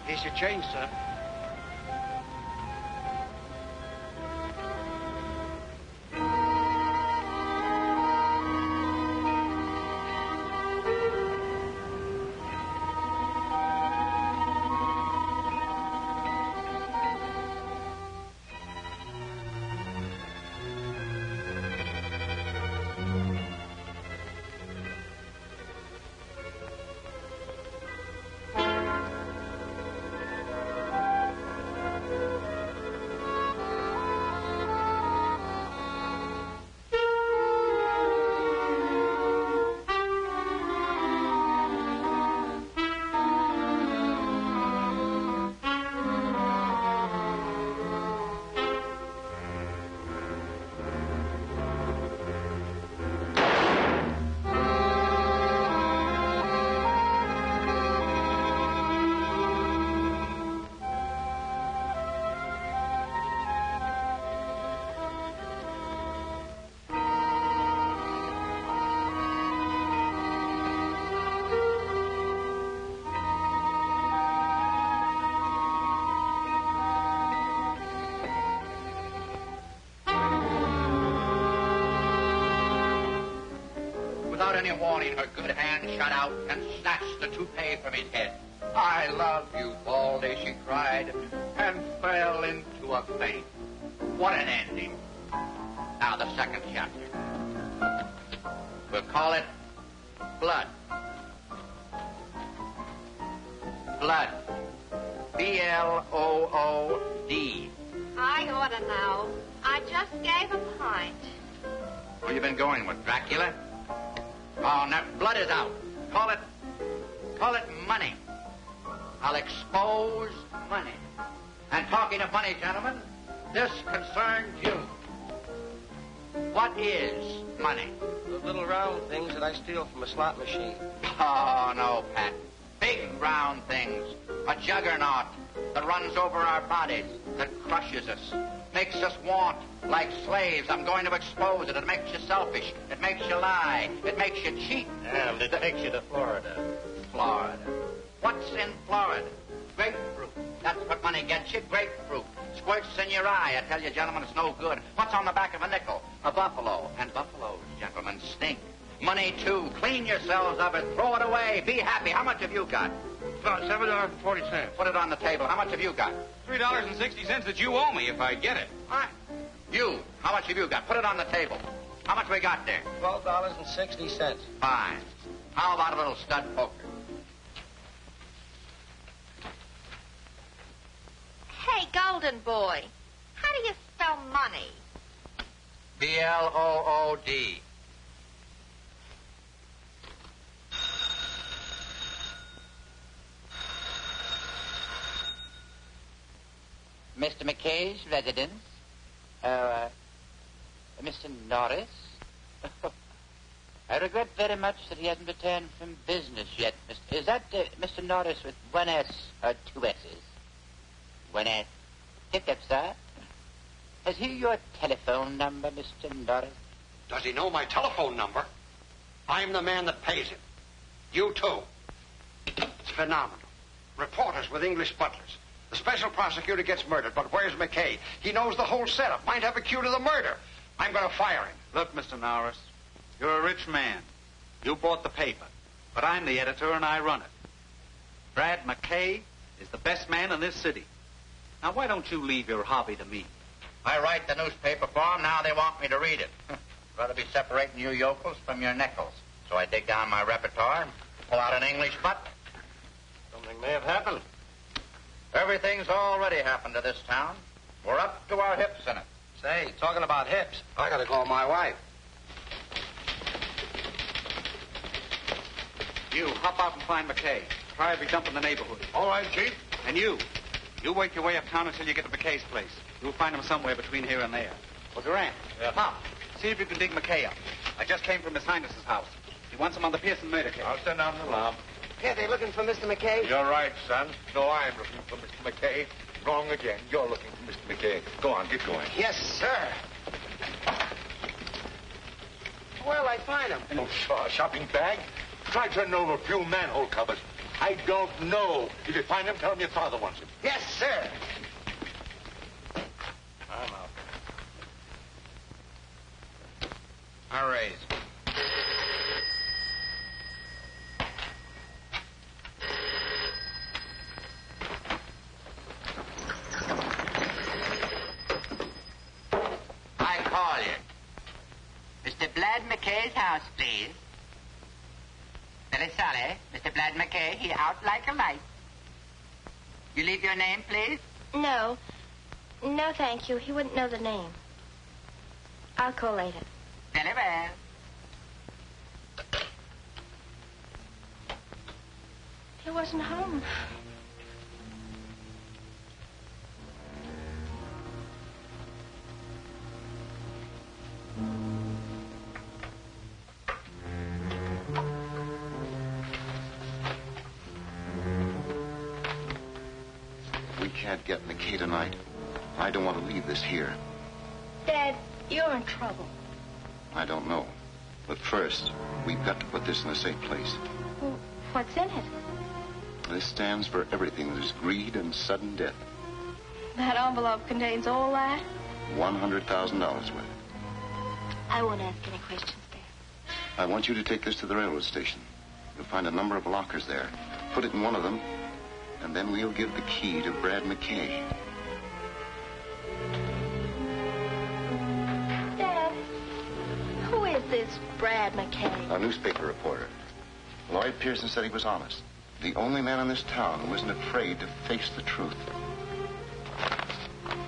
Here's your change, sir. Without any warning, her good hand shot out and snatched the toupee from his head. "I love you, Baldy," she cried, and fell into a faint. What an ending. Now the second chapter. We'll call it Blood. Blood. B-L-O-O-D. I oughta know. I just gave a pint. Who you been going with, Dracula? Oh, now, blood is out. Call it money. I'll expose money. And talking of money, gentlemen, this concerns you. What is money? The little round things that I steal from a slot machine. Oh, no, Pat. Big round things. A juggernaut that runs over our bodies, that crushes us, makes us want like slaves. I'm going to expose it. It makes you selfish. It makes you lie. It makes you cheat. Yeah, but it takes you to Florida. Florida. What's in Florida? Grapefruit. That's what money gets you, grapefruit. Squirts in your eye. I tell you, gentlemen, it's no good. What's on the back of a nickel? A buffalo. And buffaloes, gentlemen, stink. Money, too. Clean yourselves of it. Throw it away. Be happy. How much have you got? $7.40. Put it on the table. How much have you got? $3.60 that you owe me if I get it. What? You. How much have you got? Put it on the table. How much we got there? $12.60. Fine. How about a little stud poker? Hey, Golden Boy, how do you spell money? B-L-O-O-D. Mr. McKay's residence? Mr. Norris? I regret very much that he hasn't returned from business yet. Is that Mr. Norris with one S or two S's? One S. Hiccup, sir. Has he your telephone number, Mr. Norris? Does he know my telephone number? I'm the man that pays him. You too. It's phenomenal. Reporters with English butlers. The special prosecutor gets murdered, but where's McKay? He knows the whole setup. Might have a cue to the murder. I'm going to fire him. Look, Mr. Norris, you're a rich man. You bought the paper, but I'm the editor and I run it. Brad McKay is the best man in this city. Now, why don't you leave your hobby to me? I write the newspaper for them. Now they want me to read it. Rather be separating you yokels from your nickels. So I dig down my repertoire and pull out an English butt. Something may have happened. Everything's already happened to this town. We're up to our hips in it. Say, talking about hips, I got to call my wife. You, hop out and find McKay. Try every dump in the neighborhood. All right, Chief. And you work your way uptown until you get to McKay's place. You'll find him somewhere between here and there. Well, Durant, Yeah. Pop, see if you can dig McKay up. I just came from His Highness's house. He wants him on the Pearson murder case. I'll send down the alarm. Here, they looking for Mr. McKay? You're right, son. No, I'm looking for Mr. McKay. Wrong again. You're looking for Mr. McKay. Go on, get going. Yes, sir. Where'll I find him? Oh, a shopping bag? Try turning over a few manhole covers. I don't know. If you find him, tell him your father wants him. Yes, sir. I'm out. I'll raise. I call you. Mr. Brad McKay's house, please. Very sorry. Mr. Brad McKay, he out like a light. You leave your name, please? No. No, thank you. He wouldn't know the name. I'll call later. Very well. He wasn't home. We can't get McKay tonight. I don't want to leave this here. Dad, you're in trouble. I don't know. But first, we've got to put this in a safe place. Well, what's in it? This stands for everything. There's greed and sudden death. That envelope contains all that? $100,000 worth. I won't ask any questions, Dad. I want you to take this to the railroad station. You'll find a number of lockers there. Put it in one of them, and then we'll give the key to Brad McKay. Dad, who is this Brad McKay? A newspaper reporter. Lloyd Pearson said he was honest. The only man in this town who isn't afraid to face the truth.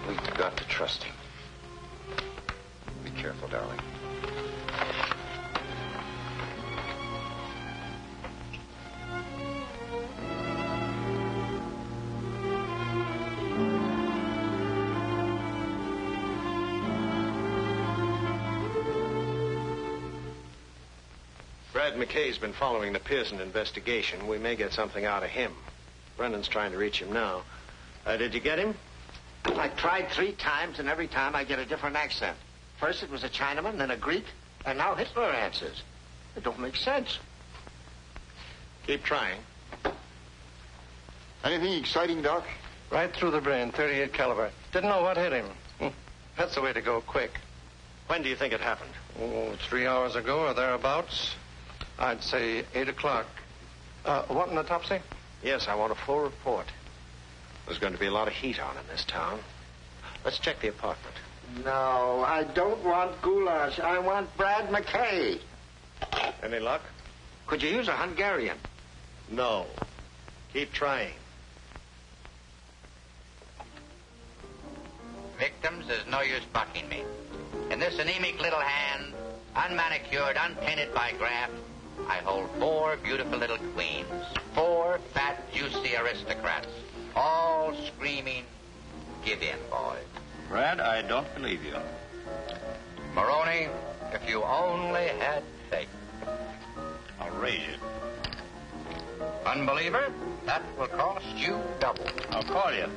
We've got to trust him. Be careful, darling. Brad McKay's been following the Pearson investigation. We may get something out of him. Brendan's trying to reach him now. Did you get him? I tried 3 times, and every time I get a different accent. First it was a Chinaman, then a Greek, and now Hitler answers. It don't make sense. Keep trying. Anything exciting, Doc? Right through the brain, 38 caliber. Didn't know what hit him. That's the way to go, quick. When do you think it happened? Oh, 3 hours ago or thereabouts. I'd say 8 o'clock. What an autopsy? Yes, I want a full report. There's going to be a lot of heat on in this town. Let's check the apartment. No, I don't want goulash. I want Brad McKay. Any luck? Could you use a Hungarian? No. Keep trying. Victims, there's no use bucking me. In this anemic little hand, unmanicured, unpainted by graft, I hold 4 beautiful little queens. 4 fat, juicy aristocrats. All screaming, give in, boys. Brad, I don't believe you. Maroney, if you only had faith. I'll raise you. Unbeliever, that will cost you double. I'll call you.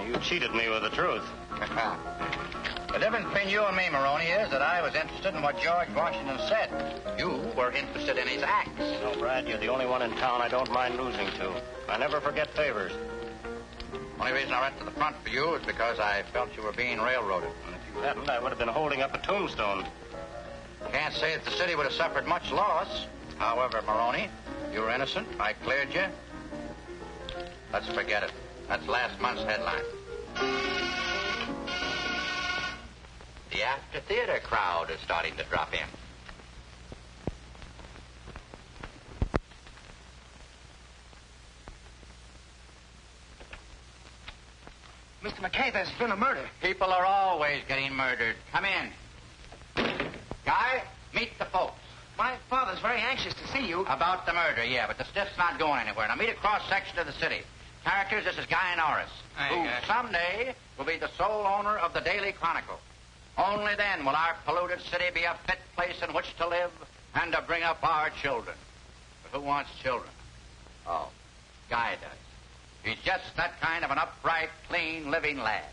You cheated me with the truth. The difference between you and me, Maroney, is that I was interested in what George Washington said. You were interested in his acts. No, Brad, you're the only one in town I don't mind losing to. I never forget favors. Only reason I went to the front for you is because I felt you were being railroaded. And if you hadn't, I would have been holding up a tombstone. Can't say that the city would have suffered much loss. However, Maroney, you were innocent. I cleared you. Let's forget it. That's last month's headline. The after-theater crowd is starting to drop in. Mr. McKay, there's been a murder. People are always getting murdered. Come in. Guy, meet the folks. My father's very anxious to see you. About the murder, yeah, but the stiff's not going anywhere. Now meet a cross-section of the city. Characters, this is Guy Norris, who someday will be the sole owner of the Daily Chronicle. Only then will our polluted city be a fit place in which to live and to bring up our children. But who wants children? Oh, Guy does. He's just that kind of an upright, clean, living lad.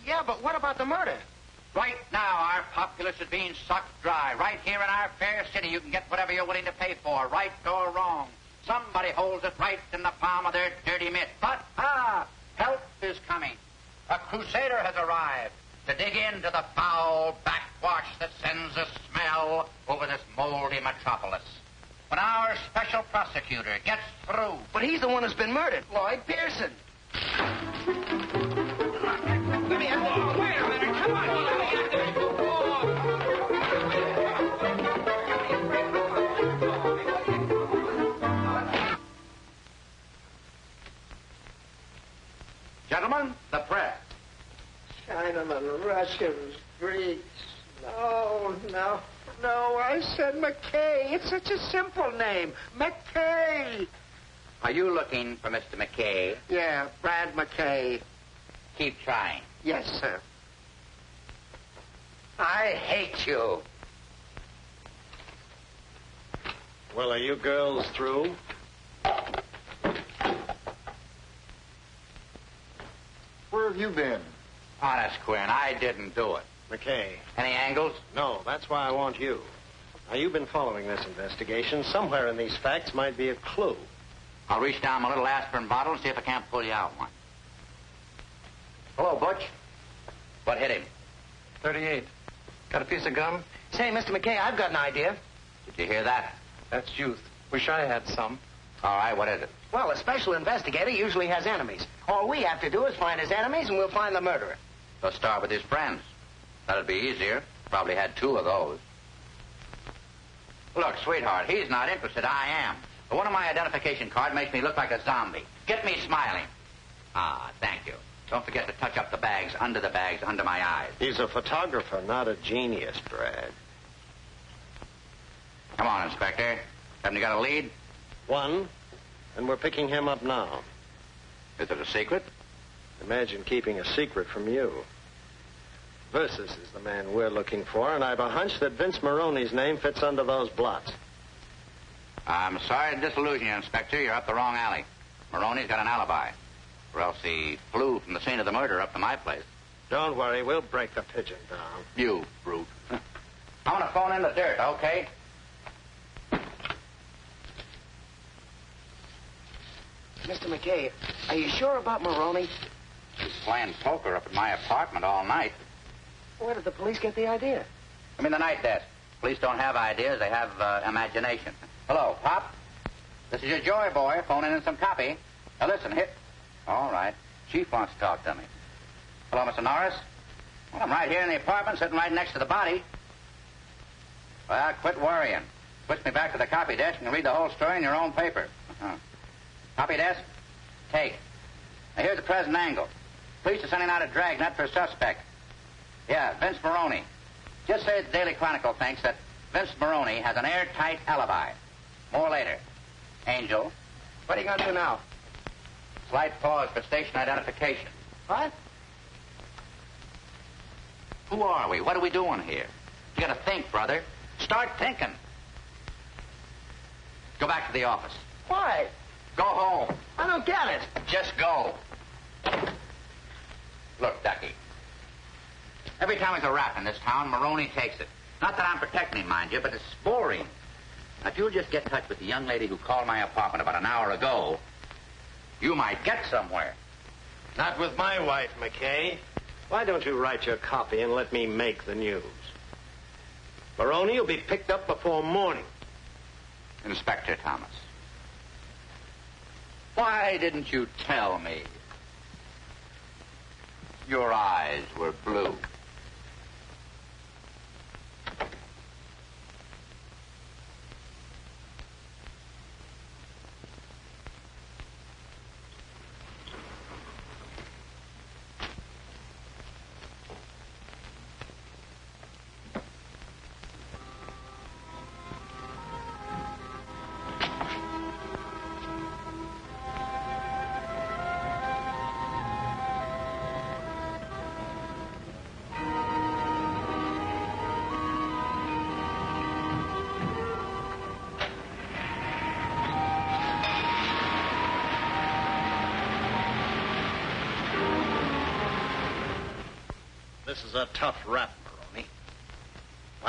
Yeah, but what about the murder? Right now, our populace is being sucked dry. Right here in our fair city, you can get whatever you're willing to pay for, right or wrong. Somebody holds it right in the palm of their dirty mitt. But, help is coming. A crusader has arrived to dig into the foul backwash that sends a smell over this moldy metropolis. When our special prosecutor gets through... But he's the one who's been murdered, Lloyd Pearson. Let me have the... Wait a minute, come on, let me have the... Gentlemen, the press. Chinamen, Russians, Greeks. No. I said McKay. It's such a simple name. McKay. Are you looking for Mr. McKay? Yeah, Brad McKay. Keep trying. Yes, sir. I hate you. Well, are you girls through? Where have you been? Honest, Quinn, I didn't do it. McKay. Any angles? No, that's why I want you. Now, you've been following this investigation. Somewhere in these facts might be a clue. I'll reach down my little aspirin bottle and see if I can't pull you out one. Hello, Butch. What hit him? 38. Got a piece of gum? Say, Mr. McKay, I've got an idea. Did you hear that? That's youth. Wish I had some. All right, what is it? Well, a special investigator usually has enemies. All we have to do is find his enemies, and we'll find the murderer. Let's start with his friends. That'd be easier. Probably had 2 of those. Look, sweetheart, he's not interested. I am. But one of my identification card makes me look like a zombie. Get me smiling. Thank you. Don't forget to touch up the bags under my eyes. He's a photographer, not a genius, Brad. Come on, Inspector. Haven't you got a lead? One, and we're picking him up now. Is it a secret? Imagine keeping a secret from you. Versus is the man we're looking for, and I've a hunch that Vince Maroney's name fits under those blots. I'm sorry to disillusion you, Inspector. You're up the wrong alley. Maroney's got an alibi. Or else he flew from the scene of the murder up to my place. Don't worry, we'll break the pigeon down. You brute. I'm going to phone in the dirt, okay? Mr. McKay, are you sure about Maroney? He's playing poker up at my apartment all night. Where did the police get the idea? I'm in the night desk. Police don't have ideas, they have imagination. Hello, Pop. This is your Joy boy phoning in some copy. Now listen, hit. All right. Chief wants to talk to me. Hello, Mr. Norris. Well, I'm right here in the apartment, sitting right next to the body. Well, quit worrying. Switch me back to the copy desk and read the whole story in your own paper. Copy desk? Take. Now, here's the present angle. Police are sending out a dragnet for a suspect. Yeah, Vince Maroney. Just say the Daily Chronicle thinks that Vince Maroney has an airtight alibi. More later. Angel. What are you going to do now? Slight pause for station identification. What? Who are we? What are we doing here? You gotta think, brother. Start thinking. Go back to the office. Why? Go home. I don't get it. Just go. Look, Ducky. Every time there's a rap in this town, Maroney takes it. Not that I'm protecting him, mind you, but it's boring. Now, if you'll just get in touch with the young lady who called my apartment about an hour ago, you might get somewhere. Not with my wife, McKay. Why don't you write your copy and let me make the news? Maroney will be picked up before morning. Inspector Thomas. Why didn't you tell me? Your eyes were blue. This is a tough rap,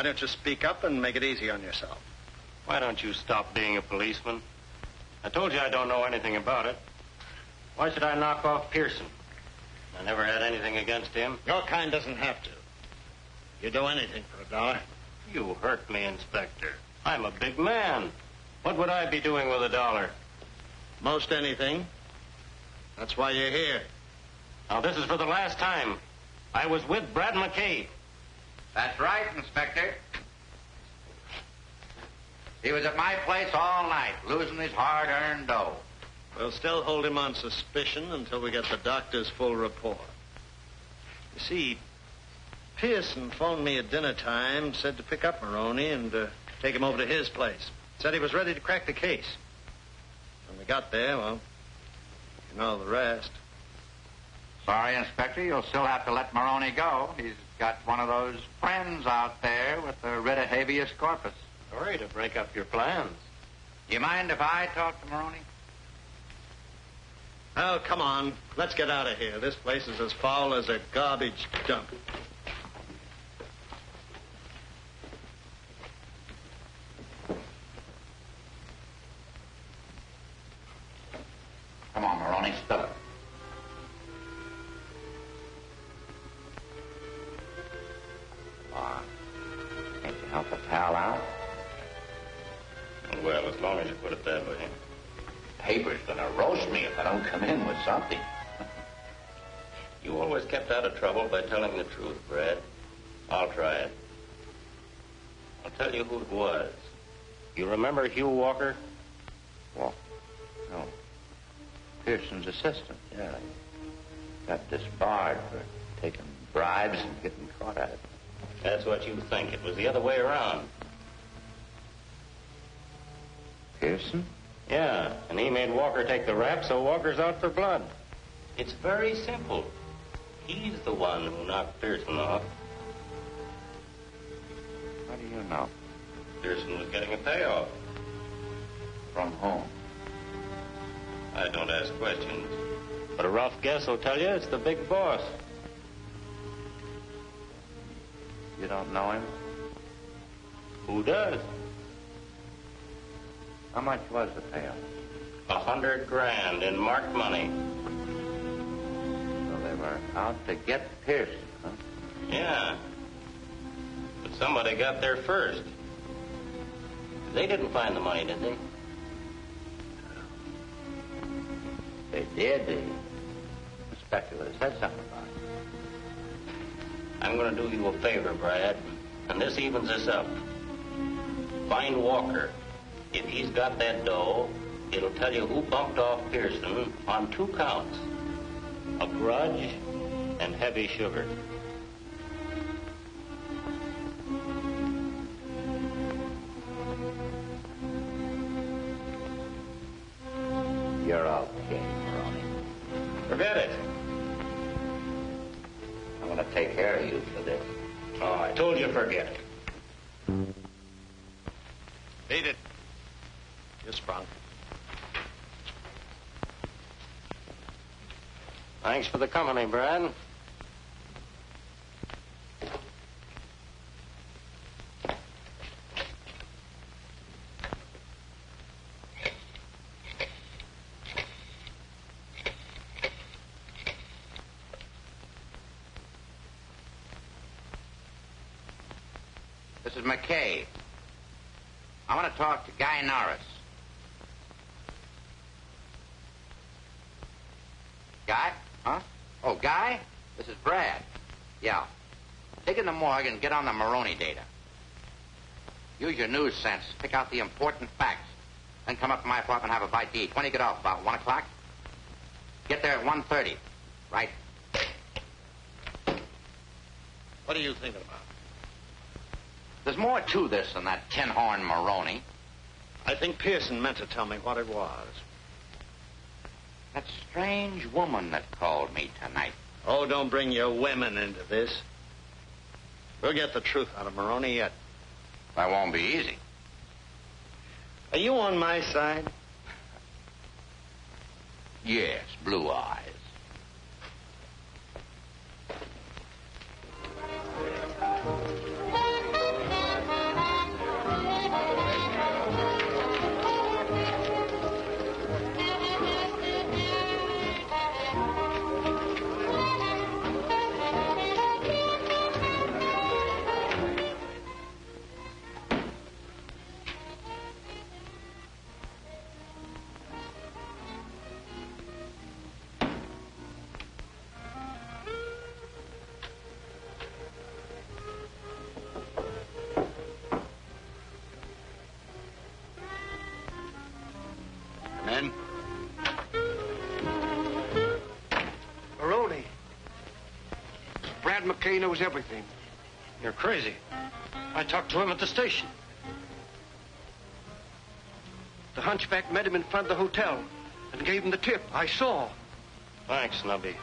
Why don't you speak up and make it easy on yourself? Why don't you stop being a policeman? I told you I don't know anything about it. Why should I knock off Pearson? I never had anything against him. Your kind doesn't have to. You do anything for $1. You hurt me, Inspector. I'm a big man. What would I be doing with $1? Most anything. That's why you're here. Now, this is for the last time. I was with Brad McKay. That's right, Inspector. He was at my place all night, losing his hard-earned dough. We'll still hold him on suspicion until we get the doctor's full report. You see, Pearson phoned me at dinner time, said to pick up Maroney and take him over to his place. Said he was ready to crack the case. When we got there, well, you know the rest. Sorry, Inspector, you'll still have to let Maroney go. He's got one of those friends out there with the writ of habeas corpus. Sorry to break up your plans. You mind if I talk to Maroney? Oh, come on. Let's get out of here. This place is as foul as a garbage dump. Come on, Maroney, spill it. Can't you help a pal out? Well, as long as you put it that way. Paper's gonna roast me if I don't come in with something. You always kept out of trouble by telling the truth, Brad. I'll try it. I'll tell you who it was. You remember Hugh Walker? Walker? No. Pearson's assistant, yeah. Got disbarred for taking bribes and getting caught at it. That's what you think. It was the other way around. Pearson? Yeah, and he made Walker take the rap, so Walker's out for blood. It's very simple. He's the one who knocked Pearson off. How do you know? Pearson was getting a payoff. From whom? I don't ask questions. But a rough guess will tell you it's the big boss. You don't know him? Who does? How much was the payoff? $100 grand in marked money. So they were out to get Pearson, huh? Yeah. But somebody got there first. They didn't find the money, did they? They did. The inspector would have said something about it. I'm going to do you a favor, Brad, and this evens us up. Find Walker. If he's got that dough, it'll tell you who bumped off Pearson on 2 counts. A grudge and heavy sugar. You're okay, Maroney. Forget it. I'm going to take care of you for this. Oh, I told you forget it. Beat it. You're sprung. Thanks for the company, Brad. This is McKay. I want to talk to Guy Norris. Guy? Huh? Oh, Guy? This is Brad. Yeah. Take in the morgue and get on the Maroney data. Use your news sense. Pick out the important facts. Then come up to my apartment and have a bite to eat. When do you get off? About 1 o'clock? Get there at 1:30. Right? What are you thinking about? There's more to this than that tin-horn Maroney. I think Pearson meant to tell me what it was. That strange woman that called me tonight. Oh, don't bring your women into this. We'll get the truth out of Maroney yet. That won't be easy. Are you on my side? Yes, blue eyes. men. Maroney. Brad McKay knows everything. You're crazy. I talked to him at the station. The hunchback met him in front of the hotel and gave him the tip. I saw. Thanks, Nubby.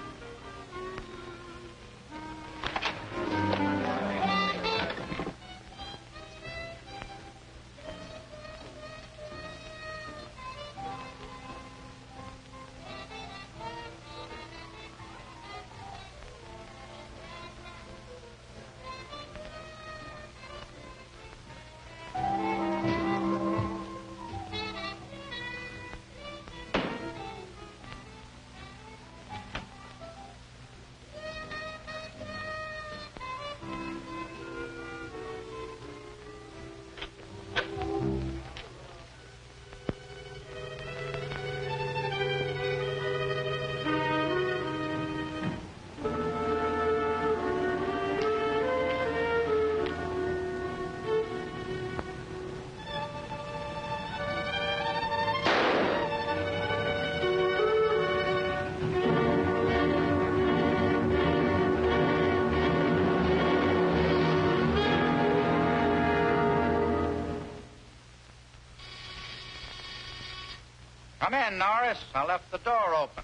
Come in, Norris. I left the door open.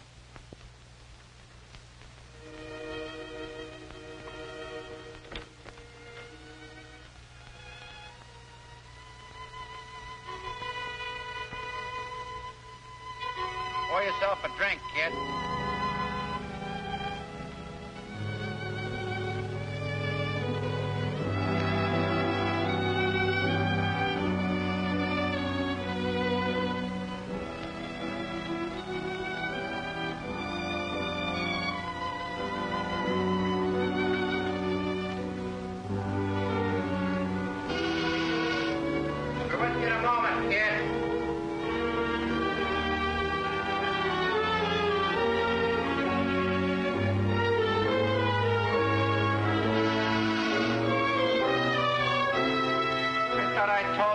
Pour yourself a drink, kid.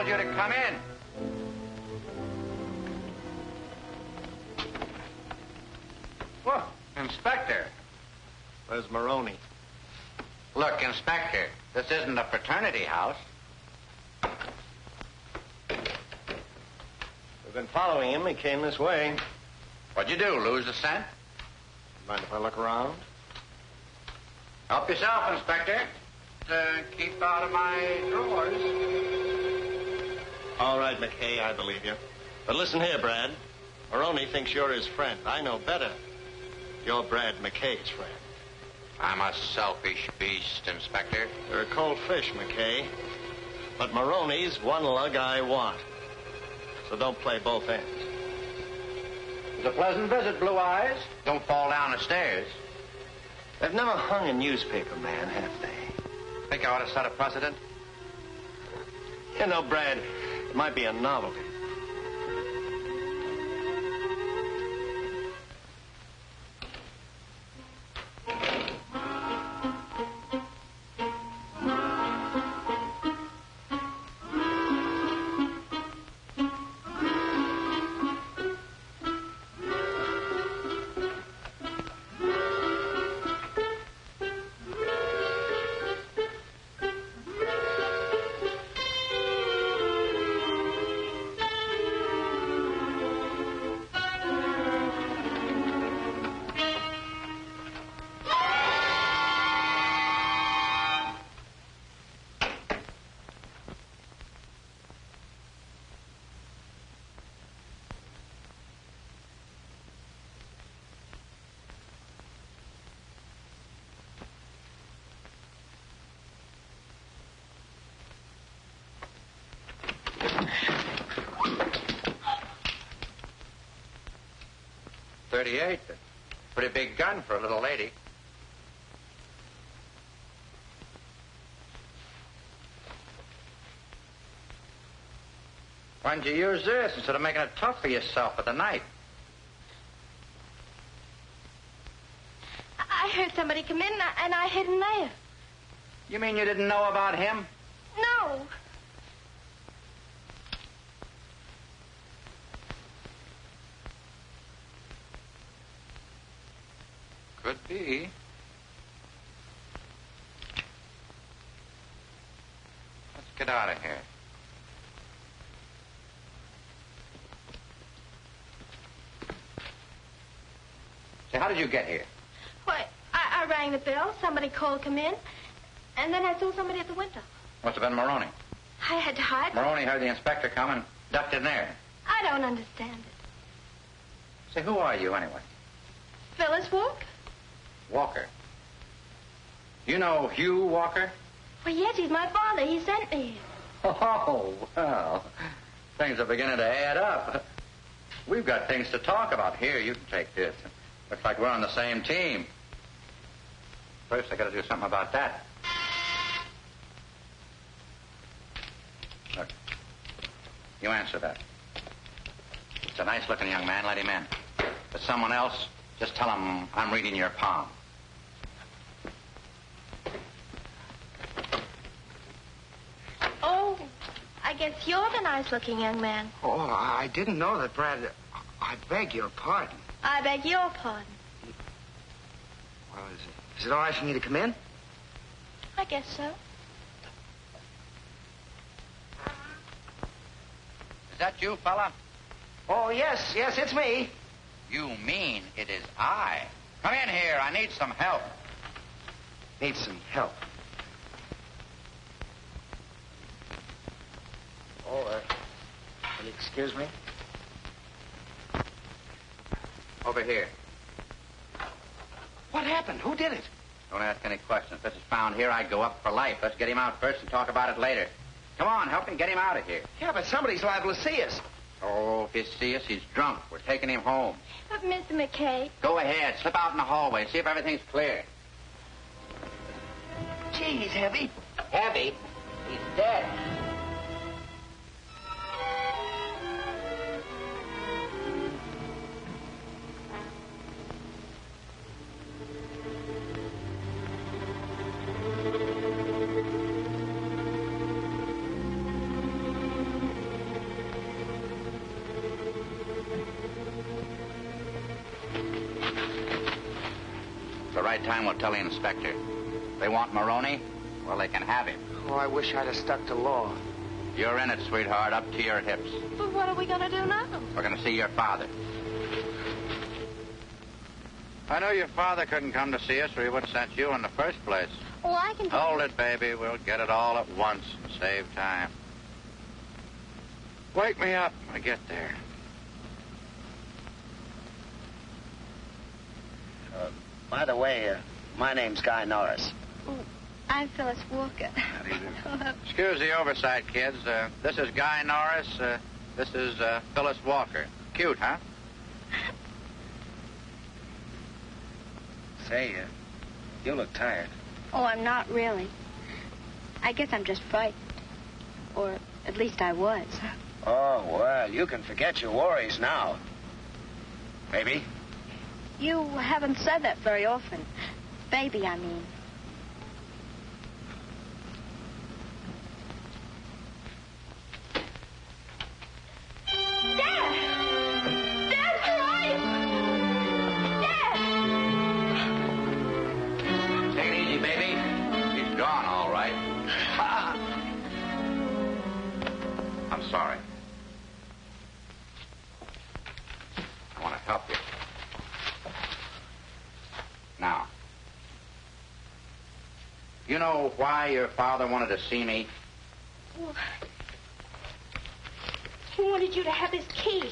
You to come in. Whoa, Inspector. Where's Maroney? Look, Inspector, this isn't a fraternity house. We've been following him. He came this way. What'd you do, lose the scent? Mind if I look around? Help yourself, Inspector. Keep out of my drawers. All right, McKay, I believe you. But listen here, Brad. Maroney thinks you're his friend. I know better. You're Brad McKay's friend. I'm a selfish beast, Inspector. You're a cold fish, McKay. But Maroney's one lug I want. So don't play both ends. It was a pleasant visit, Blue Eyes. Don't fall down the stairs. They've never hung a newspaper man, have they? Think I ought to set a precedent? You know, Brad, it might be a novelty. .38. Pretty big gun for a little lady. Why didn't you use this instead of making it tough for yourself with the knife? I heard somebody come in and I hid in there. You mean you didn't know about him? No. Could be. Let's get out of here. Say, how did you get here? Why, I rang the bell. Somebody called, come in. And then I saw somebody at the window. Must have been Maroney. I had to hide. Maroney heard the inspector come and ducked in there. I don't understand it. Say, who are you, anyway? Phyllis Walker? Walker. You know Hugh Walker? Well, yes, he's my father. He sent me here. Oh, well, things are beginning to add up. We've got things to talk about. Here, you can take this. Looks like we're on the same team. First, I got to do something about that. Look, you answer that. It's a nice-looking young man. Let him in. If it's someone else, just tell him I'm reading your palm. Oh, I guess you're the nice-looking young man. Oh, I didn't know that, Brad. I beg your pardon. I beg your pardon. Well, is it all right for me to come in? I guess so. Is that you, fella? Oh, yes, it's me. You mean it is I. Come in here. I need some help. Need some help. Oh, will you excuse me? Over here. What happened? Who did it? Don't ask any questions. If this is found here, I'd go up for life. Let's get him out first and talk about it later. Come on, help me get him out of here. Yeah, but somebody's liable to see us. Oh, if you see us, he's drunk. We're taking him home. But, Mr. McKay... Go ahead. Slip out in the hallway. See if everything's clear. Gee, he's heavy. Heavy? He's dead. The right time will tell the inspector. They want Maroney? Well, they can have him. Oh, I wish I'd have stuck to law. You're in it, sweetheart, up to your hips. But what are we going to do now? We're going to see your father. I know your father couldn't come to see us, or he would have sent you in the first place. Oh, I can... Hold it, baby. We'll get it all at once and save time. Wake me up when I get there. By the way, my name's Guy Norris. Oh, I'm Phyllis Walker. How do you do? Excuse the oversight, kids. This is Guy Norris. This is Phyllis Walker. Cute, huh? Say, you look tired. Oh, I'm not really. I guess I'm just frightened. Or at least I was. Oh, well, you can forget your worries now. Maybe. You haven't said that very often. Baby, I mean. Dad! Dad, where are you? Dad! Take it easy, baby. He's gone, all right. I'm sorry. I want to help you. Now, you know why your father wanted to see me? Well, he wanted you to have his key.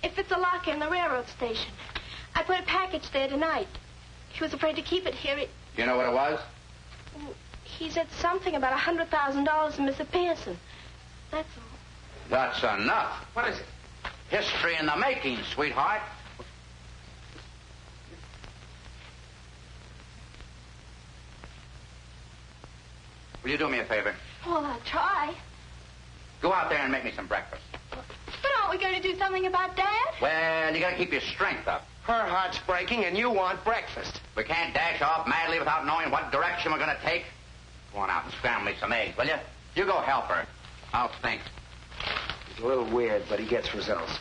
If it's a locker in the railroad station. I put a package there tonight. He was afraid to keep it here. You know what it was? He said something about $100,000 to Mr. Pearson. That's all. That's enough. What is it? History in the making, sweetheart. Will you do me a favor? Well, I'll try. Go out there and make me some breakfast. But aren't we going to do something about Dad? Well, you gotta keep your strength up. Her heart's breaking and you want breakfast. We can't dash off madly without knowing what direction we're gonna take. Go on out and scramble me some eggs, will you? You go help her. I'll think. He's a little weird, but he gets results.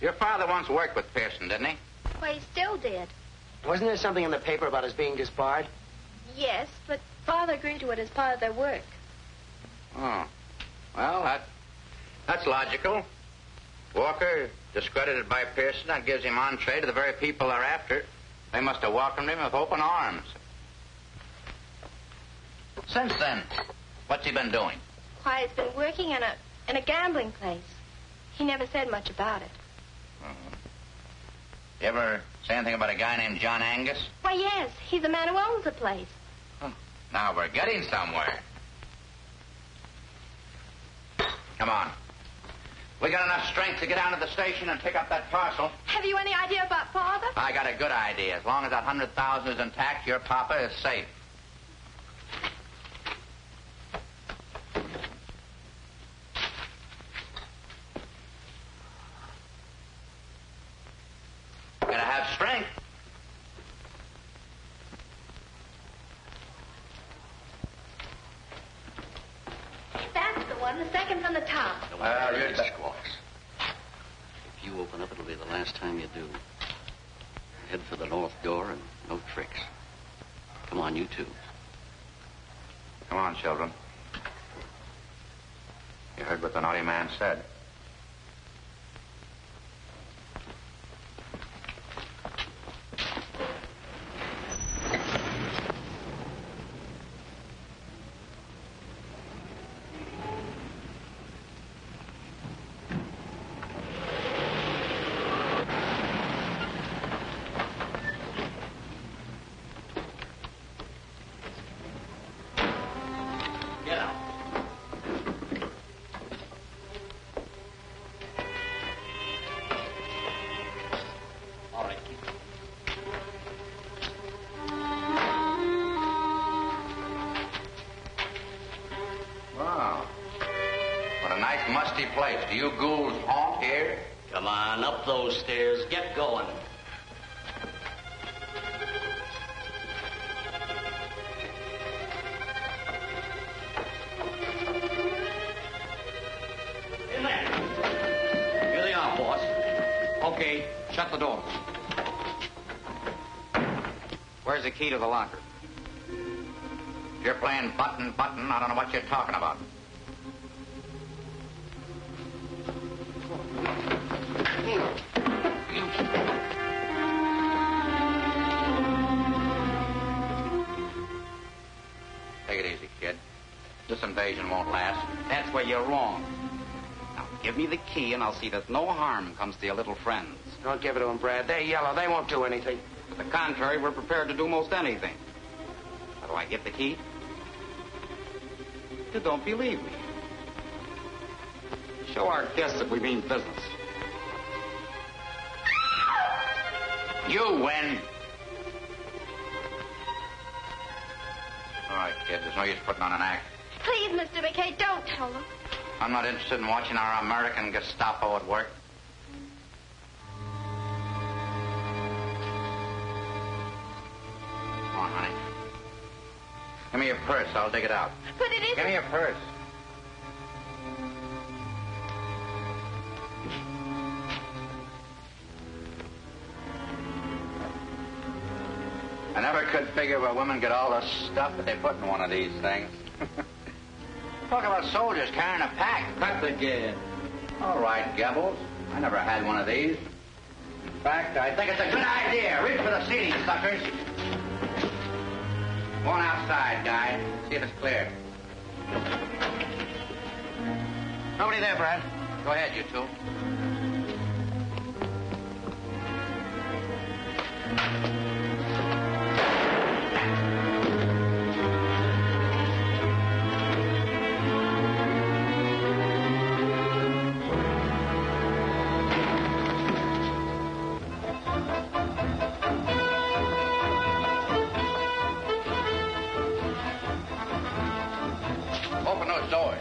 Your father once worked with Pearson, didn't he? Why, he still did. Wasn't there something in the paper about us being disbarred? Yes, but Father agreed to it as part of their work. Oh. Well, that's logical. Walker, discredited by Pearson, that gives him entree to the very people they're after. They must have welcomed him with open arms. Since then, what's he been doing? Why, he's been working in a gambling place. He never said much about it. You ever say anything about a guy named John Angus? Why, yes, he's the man who owns the place. Now we're getting somewhere. Come on. We got enough strength to get down to the station and pick up that parcel. Have you any idea about Father? I got a good idea. As long as that 100,000 is intact, your papa is safe. Gotta have strength. That's the one, the second from the top. Well, you're Squawks. If you open up, it'll be the last time you do. Head for the north door and no tricks. Come on, you two. Come on, children. You heard what the naughty man said. Place. Do you ghouls haunt here? Come on, up those stairs. Get going. In there. Here they are, boss. Okay, shut the door. Where's the key to the locker? If you're playing button, I don't know what you're talking about. Take it easy, kid. This invasion won't last. That's where you're wrong. Now, give me the key, and I'll see that no harm comes to your little friends. Don't give it to them, Brad. They're yellow. They won't do anything. To the contrary, we're prepared to do most anything. How do I get the key? You don't believe me. Show our guests that we mean business. You win. All right, kid. There's no use putting on an act. Please, Mr. McKay, don't tell them. I'm not interested in watching our American Gestapo at work. Come on, honey. Give me your purse. I'll dig it out. But it isn't... Give me your purse. I never could figure where women get all the stuff that they put in one of these things. Talk about soldiers carrying a pack. Cut the gad. All right, Gebbles. I never had one of these. In fact, I think it's a good idea. Reach for the seating, suckers. Go on outside, guys. See if it's clear. Nobody there, Brad. Go ahead, you two. Open those doors.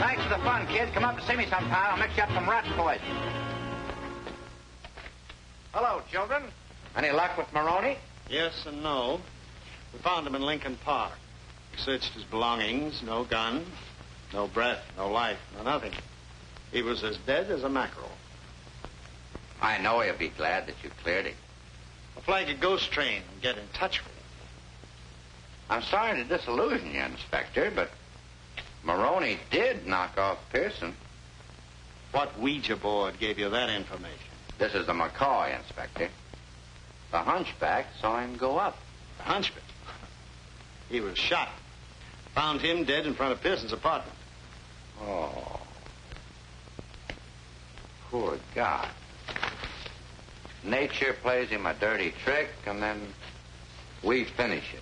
Thanks for the fun, kid. Come up and see me sometime. I'll mix you up some rat poison. Hello, children. Any luck with Maroney? Yes and no. We found him in Lincoln Park. We searched his belongings. No gun, no breath, no life, no nothing. He was as dead as a mackerel. I know he'll be glad that you cleared him. I'll flag a ghost train and get in touch with him. I'm sorry to disillusion you, Inspector, but Maroney did knock off Pearson. What Ouija board gave you that information? This is the McCoy, Inspector. The hunchback saw him go up. The hunchback? He was shot. Found him dead in front of Pearson's apartment. Oh. Poor guy. Nature plays him a dirty trick, and then we finish it.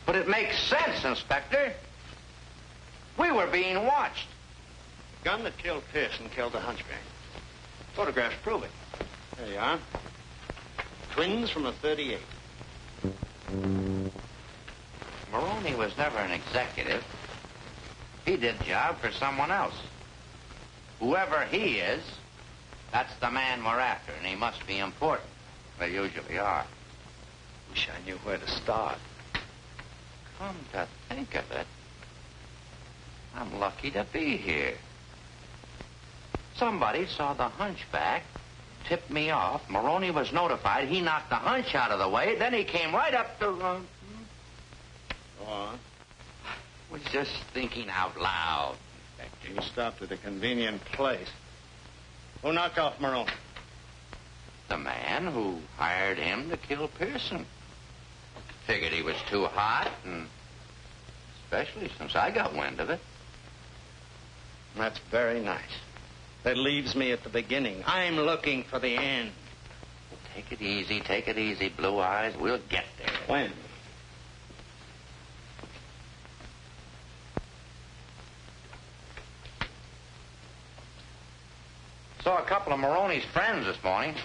But it makes sense, Inspector. We were being watched. The gun that killed Pearson killed the hunchback. Photographs prove it. There you are. Twins from a .38. Maroney was never an executive. He did a job for someone else. Whoever he is, that's the man we're after, and he must be important. They usually are. Wish I knew where to start. Come to think of it, I'm lucky to be here. Somebody saw the hunchback, tipped me off. Maroney was notified. He knocked the hunch out of the way. Then he came right up to... Go on. Was just thinking out loud, Inspector. You stopped at a convenient place. Who knocked off Maroney? The man who hired him to kill Pearson. Figured he was too hot, and especially since I got wind of it. That's very nice. That leaves me at the beginning. I'm looking for the end. Well, take it easy, Blue Eyes. We'll get there. When? Saw a couple of Maroney's friends this morning.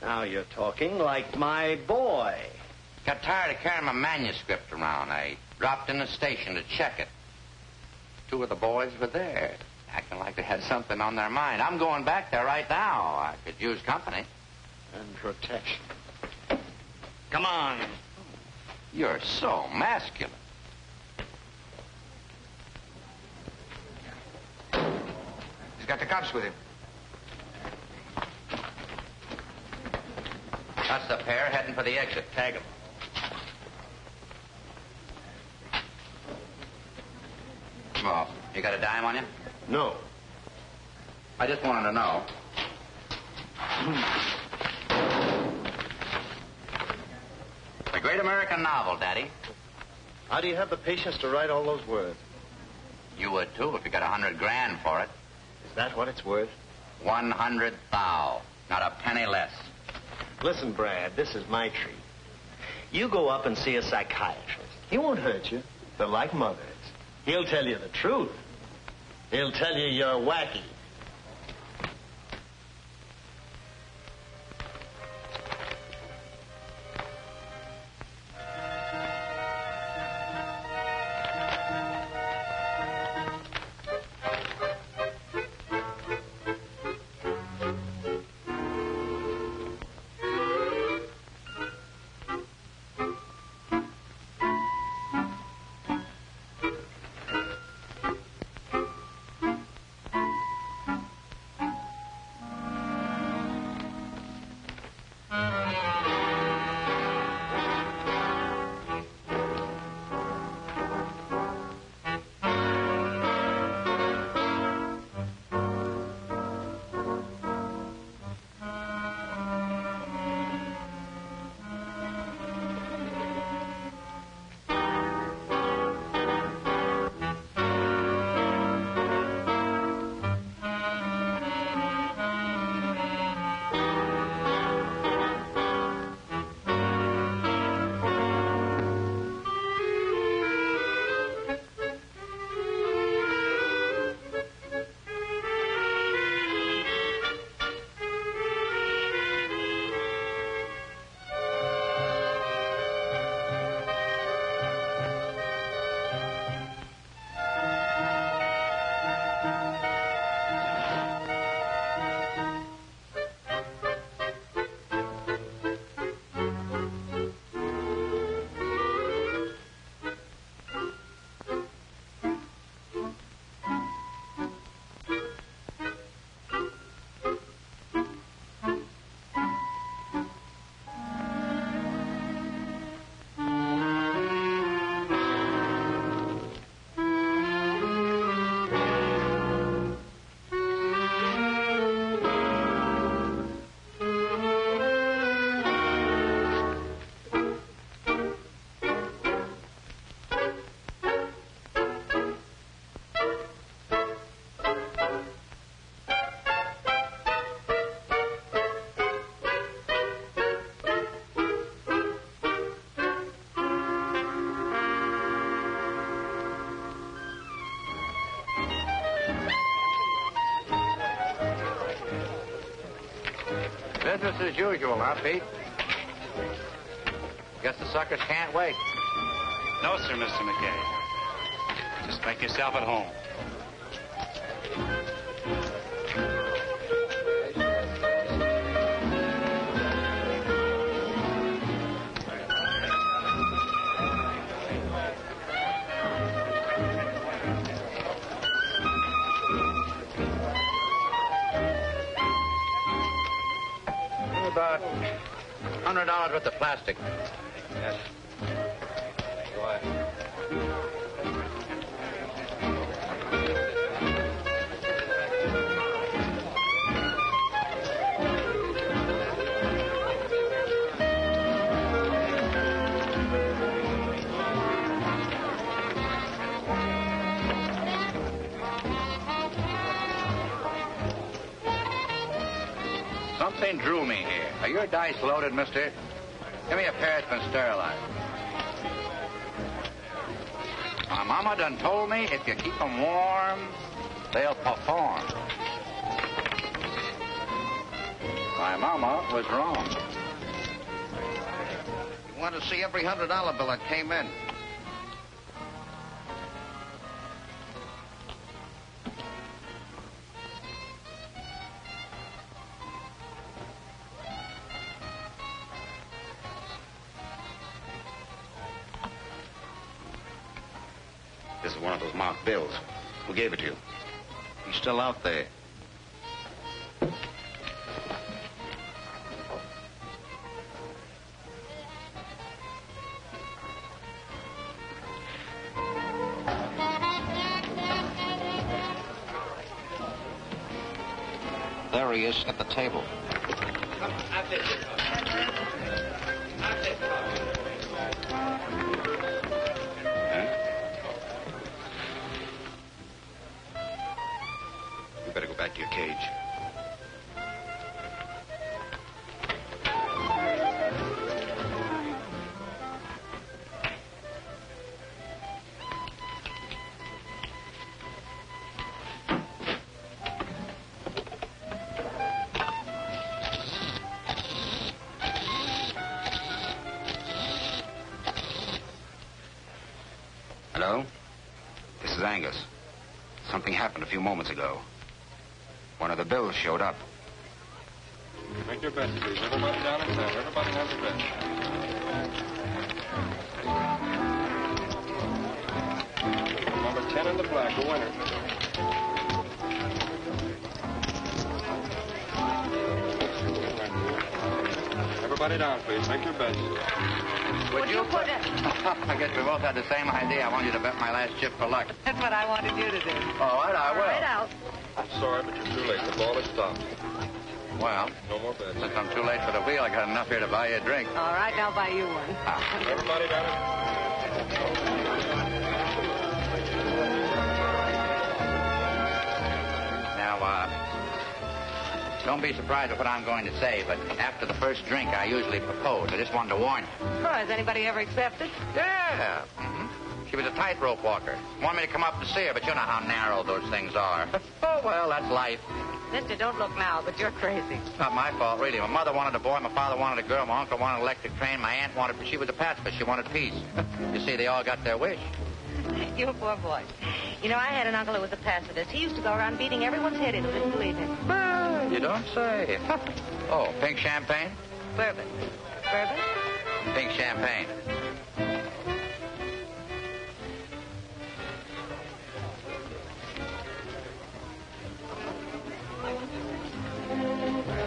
Now you're talking like my boy. Got tired of carrying my manuscript around. I dropped in the station to check it. Two of the boys were there, acting like they had something on their mind. I'm going back there right now. I could use company. And protection. Come on. You're so masculine. He's got the cops with him. That's the pair heading for the exit. Tag them. Oh, you got a dime on you? No. I just wanted to know. The great American novel, Daddy. How do you have the patience to write all those words? You would, too, if you got $100 grand for it. Is that what it's worth? 100 thou. Not a penny less. Listen, Brad, this is my treat. You go up and see a psychiatrist. He won't hurt you. They're like mothers. He'll tell you the truth. He'll tell you you're wacky. business as usual, huh, Pete? Guess the suckers can't wait. No, sir, Mr. McKay. Just make yourself at home. About $100 worth of plastic. Yes. Go ahead. Something drew me here. Are your dice loaded, mister? Give me a pair that's been sterilized. My mama done told me if you keep them warm, they'll perform. My mama was wrong. You want to see every $100 bill that came in. This is one of those marked bills. Who gave it to you? He's still out there. There he is at the table. You better go back to your cage. Hello? This is Angus. Something happened a few moments ago. One of the bills showed up. Make your bets, please. Everybody down in town. Everybody has a bet. Number 10 in the black, the winner. Everybody down, please. Make your bets. Would you put it? I guess we both had the same idea. I want you to bet my last chip for luck. That's what I wanted you to do. All right, I will. Right out. I'm sorry, but you're too late. The ball is stopped. Well, No more bets. since I'm too late for the wheel, I got enough here to buy you a drink. All right, I'll buy you one. Everybody down in... Now, don't be surprised at what I'm going to say, but after the first drink, I usually propose. I just wanted to warn you. Oh, has anybody ever accepted? Yeah. She was a tightrope walker. Wanted me to come up and see her, but you know how narrow those things are. Oh, well, that's life. Mister, don't look now, but you're crazy. It's not my fault, really. My mother wanted a boy, my father wanted a girl, my uncle wanted an electric train, my aunt wanted... She was a pacifist. She wanted peace. You see, they all got their wish. You poor boy. You know, I had an uncle who was a pacifist. He used to go around beating everyone's head in who didn't believe him. You don't say. Oh, pink champagne? Bourbon. Bourbon? Pink champagne.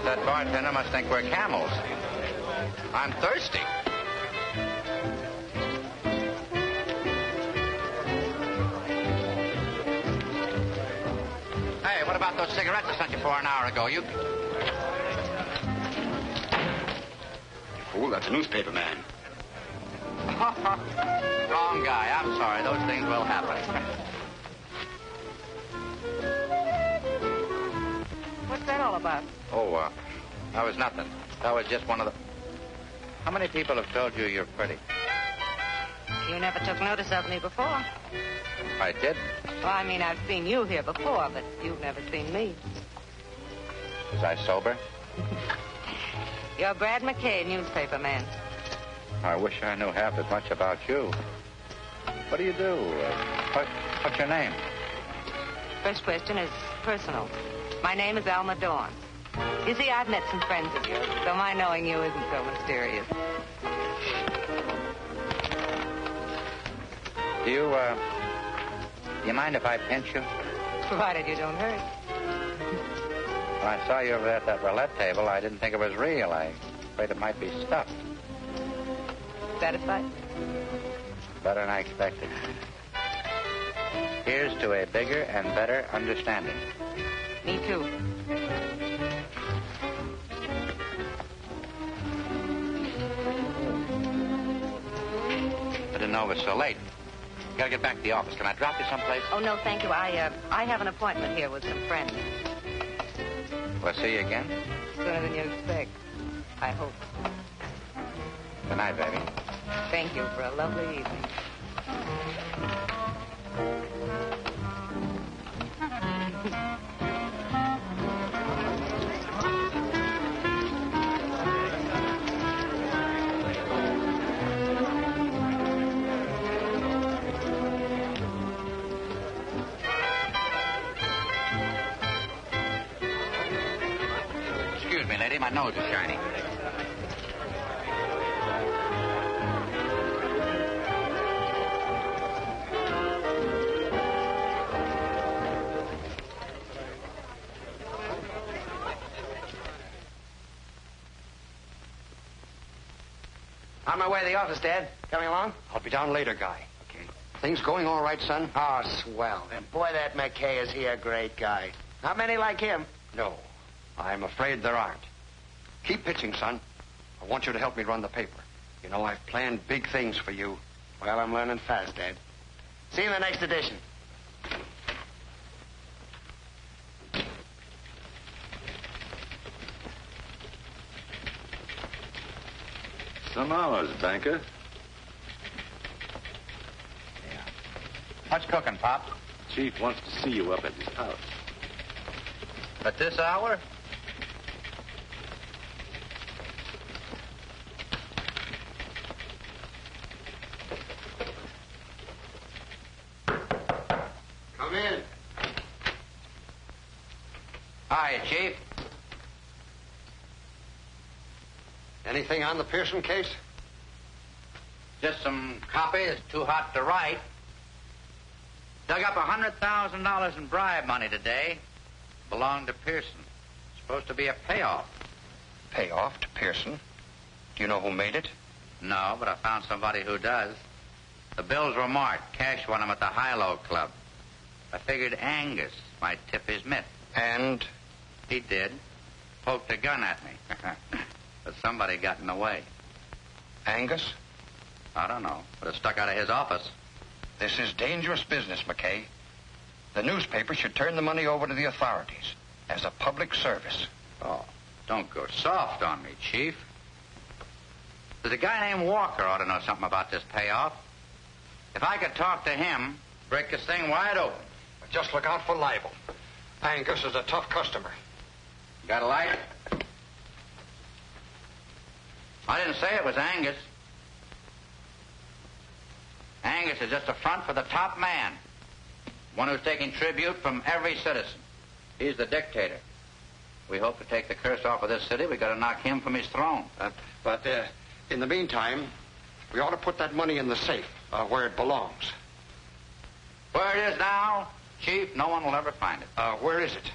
That bartender must think we're camels. I'm thirsty. Hey, what about those cigarettes I sent you for an hour ago? You Fool, that's a newspaper man. Wrong guy. I'm sorry. Those things will happen. What's that all about? Oh, that was nothing. That was just one of the... How many people have told you you're pretty? You never took notice of me before. I did. Well, I mean, I've seen you here before, but you've never seen me. Was I sober? You're Brad McKay, newspaper man. I wish I knew half as much about you. What do you do? What's your name? First question is personal. My name is Alma Dawn. You see, I've met some friends of yours, so my knowing you isn't so mysterious. Do you mind if I pinch you? Provided you don't hurt. When I saw you over there at that roulette table, I didn't think it was real. I was afraid it might be stuffed. Satisfied? Better than I expected. Here's to a bigger and better understanding. Me too. I didn't know it was so late. Gotta get back to the office. Can I drop you someplace? Oh, no, thank you. I have an appointment here with some friends. We'll see you again? Sooner than you expect. I hope. Good night, baby. Thank you for a lovely evening. Excuse me, lady. My nose is shiny. On my way to the office, Dad. Coming along? I'll be down later, Guy. Okay. Things going all right, son? Oh, swell. And boy, that McKay, is he a great guy. Not many like him. No. I'm afraid there aren't. Keep pitching, son. I want you to help me run the paper. You know, I've planned big things for you. Well, I'm learning fast, Dad. See you in the next edition. Some hours, banker. Yeah. What's cooking, Pop? Chief wants to see you up at his house. At this hour? Come in. Hi, Chief. Anything on the Pearson case? Just some copy that's too hot to write. Dug up $100,000 in bribe money today. Belonged to Pearson. Supposed to be a payoff. Payoff to Pearson? Do you know who made it? No, but I found somebody who does. The bills were marked. Cash won them at the High-Low Club. I figured Angus might tip his mitt. And? He did. Poked a gun at me. But somebody got in the way. Angus? I don't know, but it stuck out of his office. This is dangerous business, McKay. The newspaper should turn the money over to the authorities as a public service. Oh, don't go soft on me, Chief. There's a guy named Walker ought to know something about this payoff. If I could talk to him, break this thing wide open. But just look out for libel. Angus is a tough customer. Got a light? I didn't say it was Angus. Angus is just a front for the top man. One who's taking tribute from every citizen. He's the dictator. We hope to take the curse off of this city. We got to knock him from his throne. But in the meantime, we ought to put that money in the safe where it belongs. Where it is now, Chief, no one will ever find it. Where is it?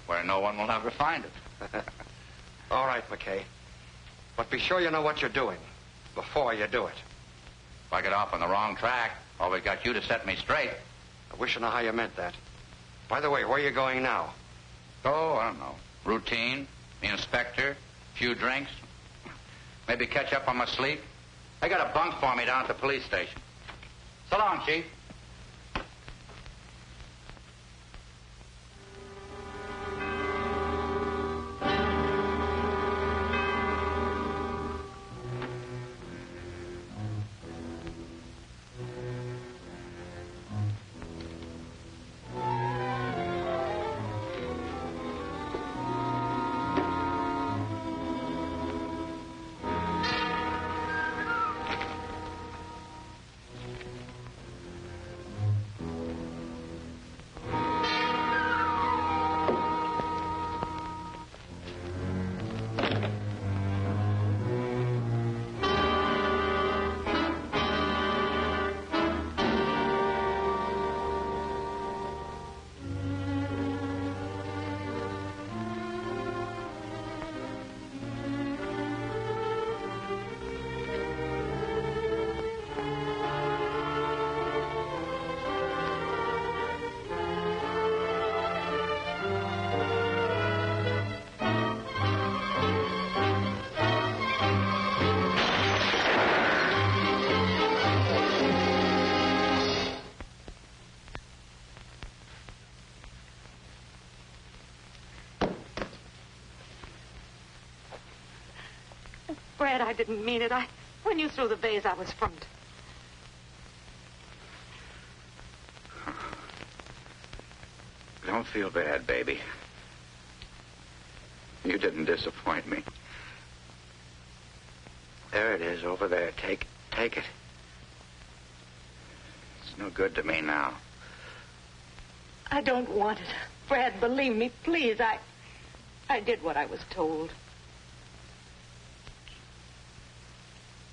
Where no one will ever find it. All right, McKay. But be sure you know what you're doing before you do it. If I get off on the wrong track, always got you to set me straight. I wish I know how you meant that. By the way, where are you going now? Oh, I don't know. Routine, the inspector, few drinks. Maybe catch up on my sleep. They got a bunk for me down at the police station. So long, Chief. Brad, I didn't mean it. When you threw the vase, I was frightened. Don't feel bad, baby. You didn't disappoint me. There it is, over there. Take it. It's no good to me now. I don't want it. Brad, believe me, please. I did what I was told.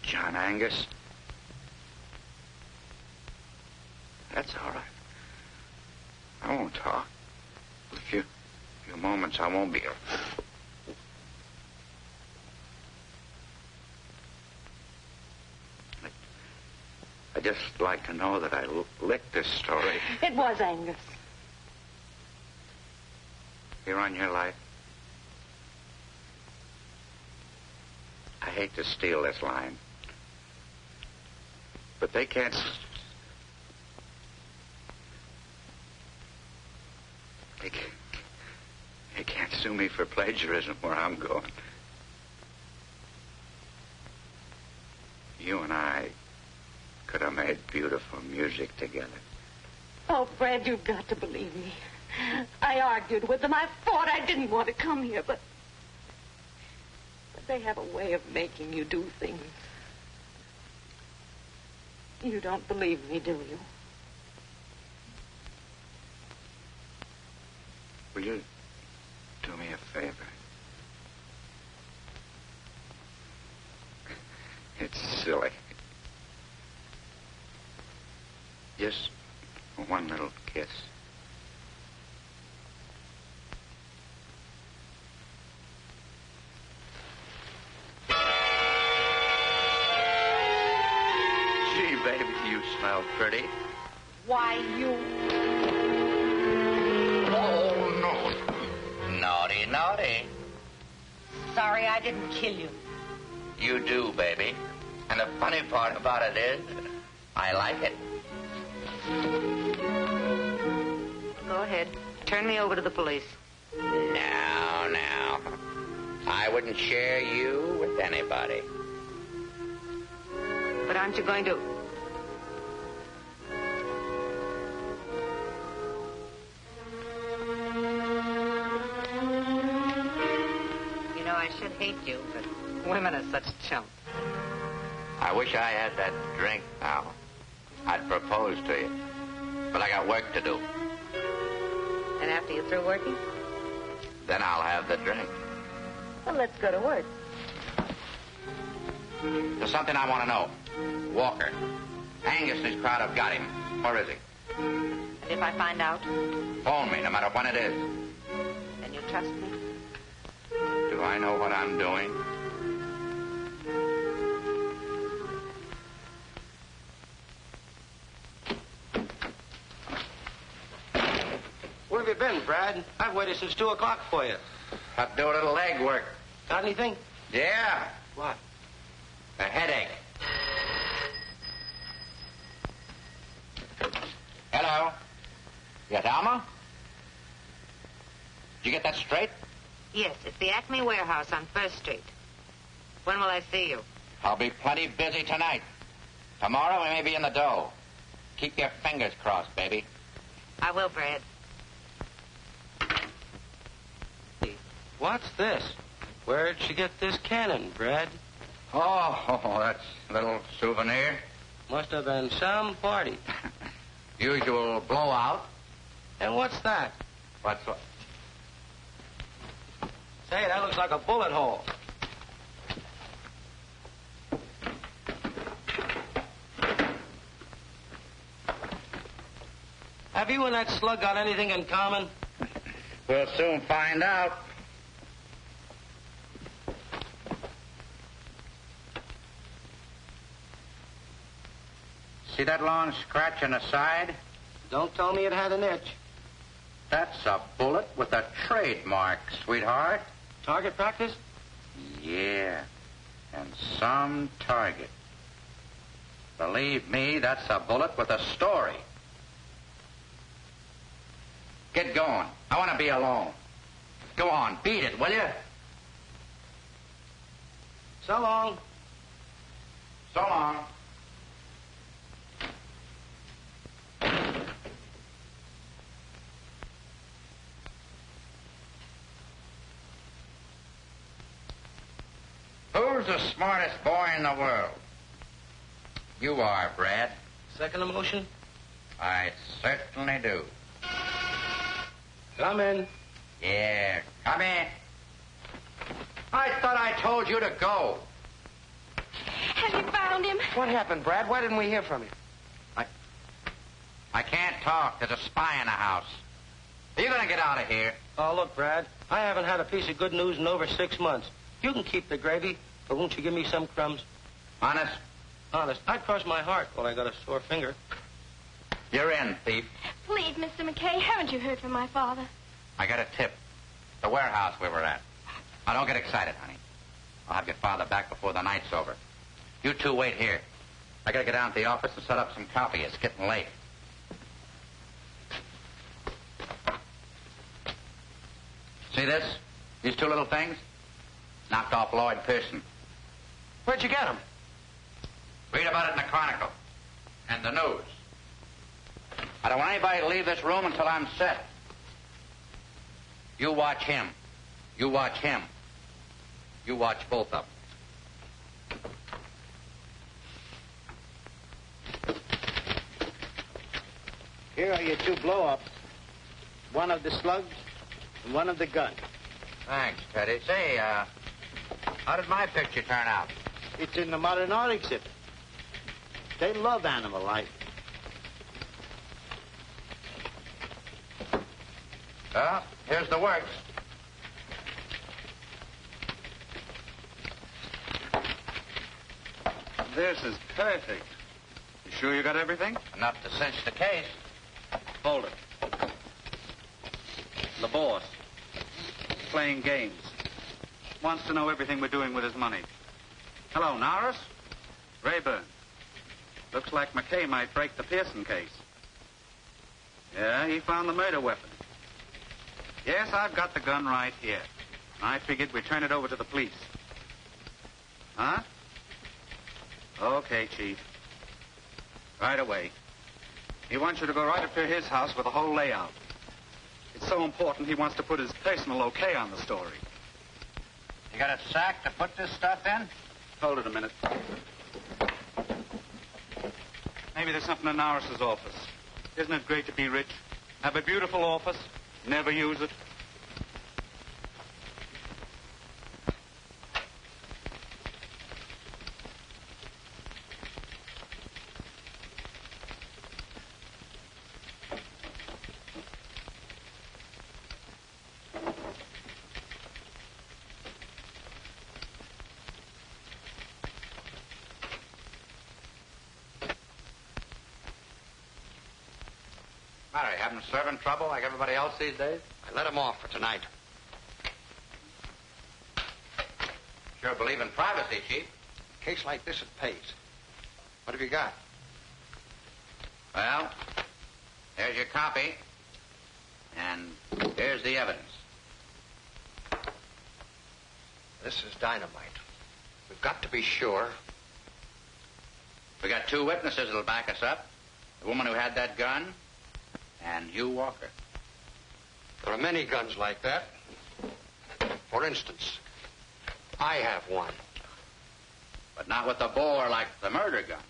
John Angus? That's all right. I won't talk. A few moments I won't be... I'd just like to know that I licked this story. It was Angus. You're on your life. I hate to steal this line. But they can't... They can't sue me for plagiarism where I'm going. You and I could have made beautiful music together. Oh, Brad, you've got to believe me. I argued with them. I fought. I didn't want to come here, but they have a way of making you do things. You don't believe me, do you? Will you do me a favor? It's silly. Just one little kiss. Gee, baby, you smell pretty. Why, you... Oh, no. Naughty, naughty. Sorry I didn't kill you. You do, baby. And the funny part about it is, I like it. Go ahead. Turn me over to the police. Now. I wouldn't share you with anybody. But aren't you going to... You know, I should hate you, but women are such chumps. I wish I had that drink now. I'd propose to you. But I got work to do. And after you're through working? Then I'll have the drink. Well, let's go to work. There's something I want to know. Walker. Angus and his crowd have got him. Where is he? And if I find out? Phone me, no matter when it is. Then you trust me? Do I know what I'm doing? Where have you been, Brad? I've waited since 2 o'clock for you. Have to do a little leg work. Got anything? Yeah. What? A headache. Hello. Yes, Alma? Did you get that straight? Yes, it's the Acme Warehouse on 1st Street. When will I see you? I'll be plenty busy tonight. Tomorrow we may be in the dough. Keep your fingers crossed, baby. I will, Brad. What's this? Where'd she get this cannon, Brad? Oh, that's a little souvenir. Must have been some party. Usual blowout. And what's that? What's what? Say, that looks like a bullet hole. Have you and that slug got anything in common? We'll soon find out. See that long scratch on the side? Don't tell me it had an itch. That's a bullet with a trademark, sweetheart. Target practice? Yeah, and some target. Believe me, that's a bullet with a story. Get going. I want to be alone. Go on, beat it, will you? So long. So long. Who's the smartest boy in the world? You are, Brad. Second emotion? I certainly do. Come in. Yeah, come in. I thought I told you to go. Have you found him? What happened, Brad? Why didn't we hear from you? I can't talk. There's a spy in the house. Are you going to get out of here? Oh, look, Brad. I haven't had a piece of good news in over 6 months. You can keep the gravy, but won't you give me some crumbs? Honest? Honest. I'd cross my heart while I got a sore finger. You're in, thief. Please, Mr. McKay, haven't you heard from my father? I got a tip. The warehouse we were at. Now, don't get excited, honey. I'll have your father back before the night's over. You two wait here. I gotta get down to the office and set up some coffee. It's getting late. See this? These two little things? Knocked off Lloyd Pearson. Where'd you get them? Read about it in the Chronicle. And the news. I don't want anybody to leave this room until I'm set. You watch him. You watch him. You watch both of them. Here are your two blow-ups. One of the slugs and one of the gun. Thanks, Teddy. Say, how did my picture turn out? It's in the modern art exhibit. They love animal life. Well, here's the works. This is perfect. You sure you got everything? Enough to cinch the case. Hold it. The boss. Playing games. Wants to know everything we're doing with his money. Hello, Norris? Rayburn. Looks like McKay might break the Pearson case. Yeah, he found the murder weapon. Yes, I've got the gun right here. I figured we'd turn it over to the police. Huh? Okay, Chief. Right away. He wants you to go right up to his house with the whole layout. It's so important he wants to put his personal okay on the story. You got a sack to put this stuff in? Hold it a minute. Maybe there's something in Norris's office. Isn't it great to be rich? Have a beautiful office, never use it. Matter, you having servant trouble like everybody else these days? I let him off for tonight. Sure believe in privacy, Chief. A case like this, it pays. What have you got? Well, there's your copy. And here's the evidence. This is dynamite. We've got to be sure. We got two witnesses that'll back us up. The woman who had that gun and Hugh Walker. There are many guns like that. For instance, I have one. But not with a bore like the murder gun.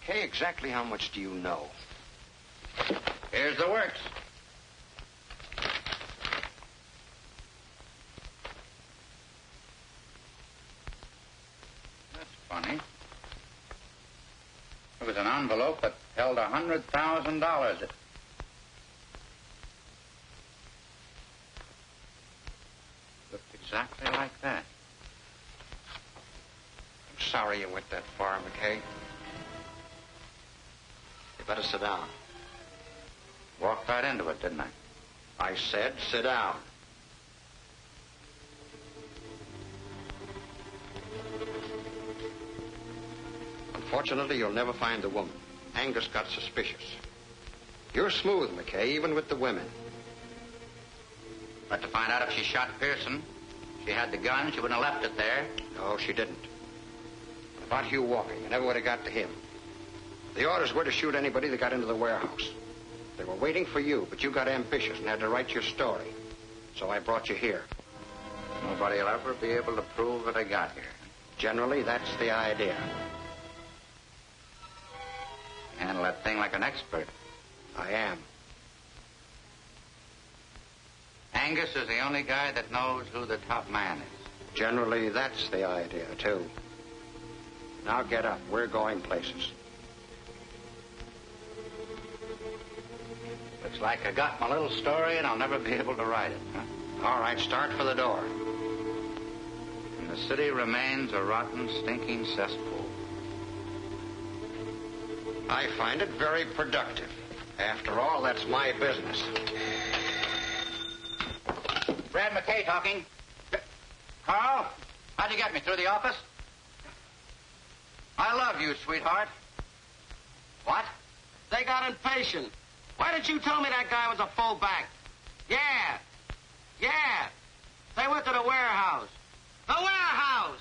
McKay, exactly how much do you know? Here's the works. That's funny. It was an envelope that held $100,000. It looked exactly like that. I'm sorry you went that far, McKay. You better sit down. Walked right into it, didn't I? I said sit down. Unfortunately, you'll never find the woman. Angus got suspicious. You're smooth, McKay, even with the women. But to find out if she shot Pearson, She had the gun. She wouldn't have left it there. No, she didn't. About Hugh Walker, you never would have got to him. The orders were to shoot anybody that got into the warehouse. They were waiting for you, but you got ambitious and had to write your story. So I brought you here. Nobody will ever be able to prove that I got here. Generally, that's the idea. Handle that thing like an expert. I am. Angus is the only guy that knows who the top man is. Generally, that's the idea, too. Now get up. We're going places. Looks like I got my little story and I'll never be able to write it, huh? All right, start for the door. And the city remains a rotten, stinking cesspool. I find it very productive. After all, that's my business. Brad McKay talking. Carl, how'd you get me? Through the office? I love you, sweetheart. What? They got impatient. Why didn't you tell me that guy was a fullback? Yeah. They went to the warehouse. The warehouse!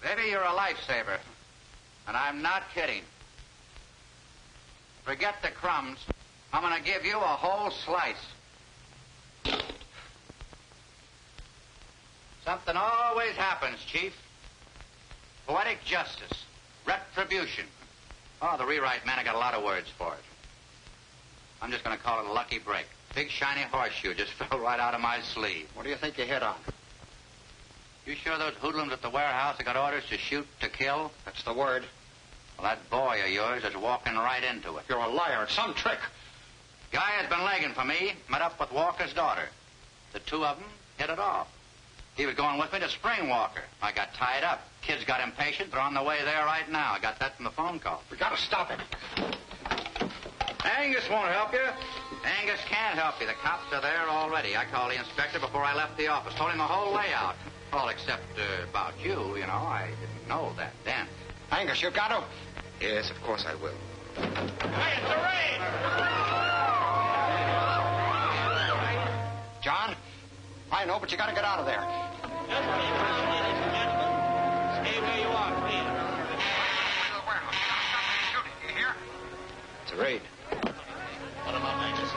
Baby, you're a lifesaver. And I'm not kidding. Forget the crumbs. I'm going to give you a whole slice. Something always happens, Chief. Poetic justice. Retribution. Oh, the rewrite man, I got a lot of words for it. I'm just going to call it a lucky break. Big shiny horseshoe just fell right out of my sleeve. What do you think you hit on? You sure those hoodlums at the warehouse have got orders to shoot to kill? That's the word. Well, that boy of yours is walking right into it. You're a liar. It's some trick. Guy has been legging for me. Met up with Walker's daughter. The two of them hit it off. He was going with me to Spring Walker. I got tied up. Kids got impatient. They're on the way there right now. I got that from the phone call. We got to stop him. Angus won't help you. Angus can't help you. The cops are there already. I called the inspector before I left the office. Told him the whole layout. All except about you, you know. I didn't know that then. Angus, you've got to... Yes, of course I will. Hey, it's a raid! John? I know, but you got to get out of there. Just keep calm, ladies and gentlemen. Stay where you are, please. You hear? It's a raid. What about Angus?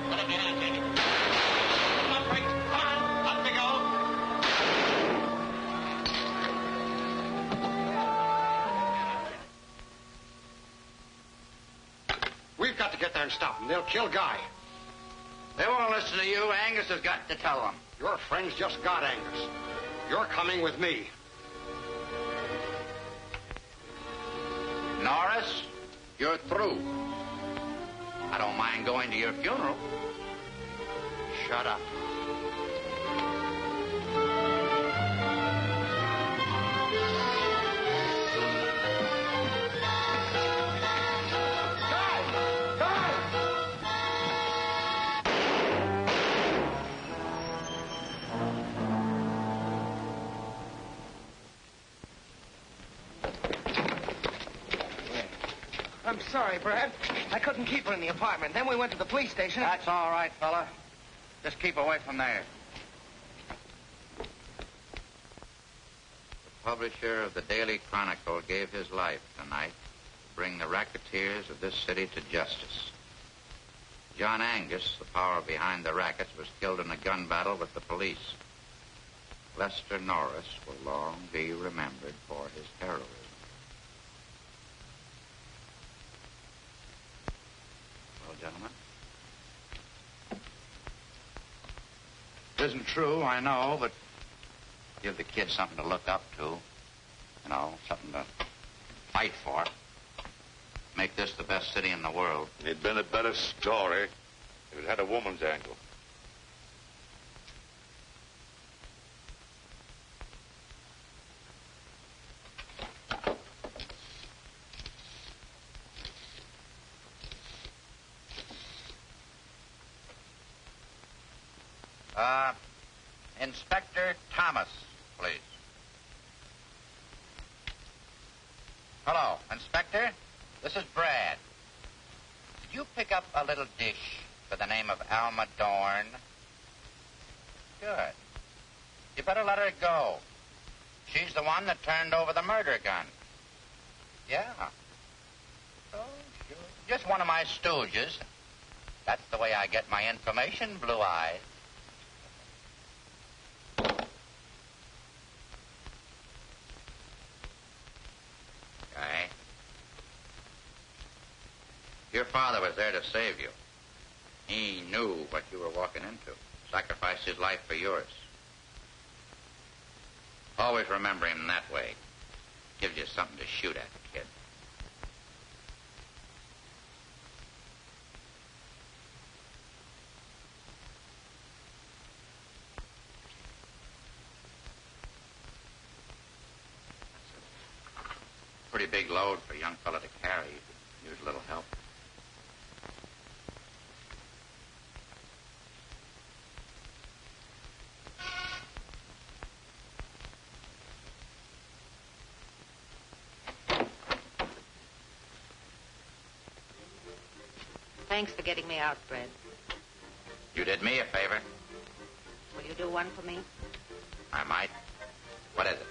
Put him behind, baby. Come on, Frank. Come on. Up they go. We've got to get there and stop them. They'll kill Guy. They won't listen to you. Angus has got to tell them. Your friends just got Angus. You're coming with me. Norris, you're through. I don't mind going to your funeral. Shut up. I'm sorry, Brad. I couldn't keep her in the apartment. Then we went to the police station. That's all right, fella. Just keep away from there. The publisher of the Daily Chronicle gave his life tonight to bring the racketeers of this city to justice. John Angus, the power behind the rackets, was killed in a gun battle with the police. Lester Norris will long be remembered for his heroism. Well, gentlemen. It isn't true, I know, but give the kids something to look up to. You know, something to fight for. Make this the best city in the world. It'd been a better story if it had a woman's angle. Inspector Thomas, please. Hello, Inspector. This is Brad. Did you pick up a little dish by the name of Alma Dorn? Good. You better let her go. She's the one that turned over the murder gun. Yeah. Oh, sure. Just one of my stooges. That's the way I get my information, Blue Eyes. Okay. Your father was there to save you. He knew what you were walking into. Sacrificed his life for yours. Always remember him that way. Gives you something to shoot at, kid. Pretty big load for a young fella to carry. Use a little help. Thanks for getting me out, Fred. You did me a favor. Will you do one for me? I might. What is it?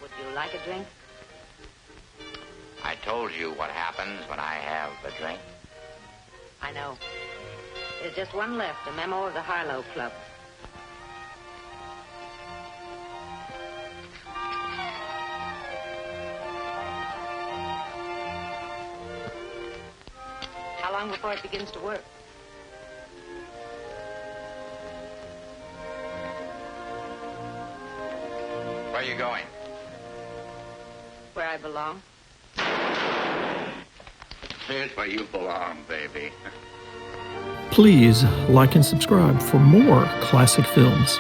Would you like a drink? I told you what happens when I have a drink. I know. There's just one left, a memo of the Harlow Club. How long before it begins to work? Where are you going? Where I belong. Here's where you belong, baby. Please like and subscribe for more classic films.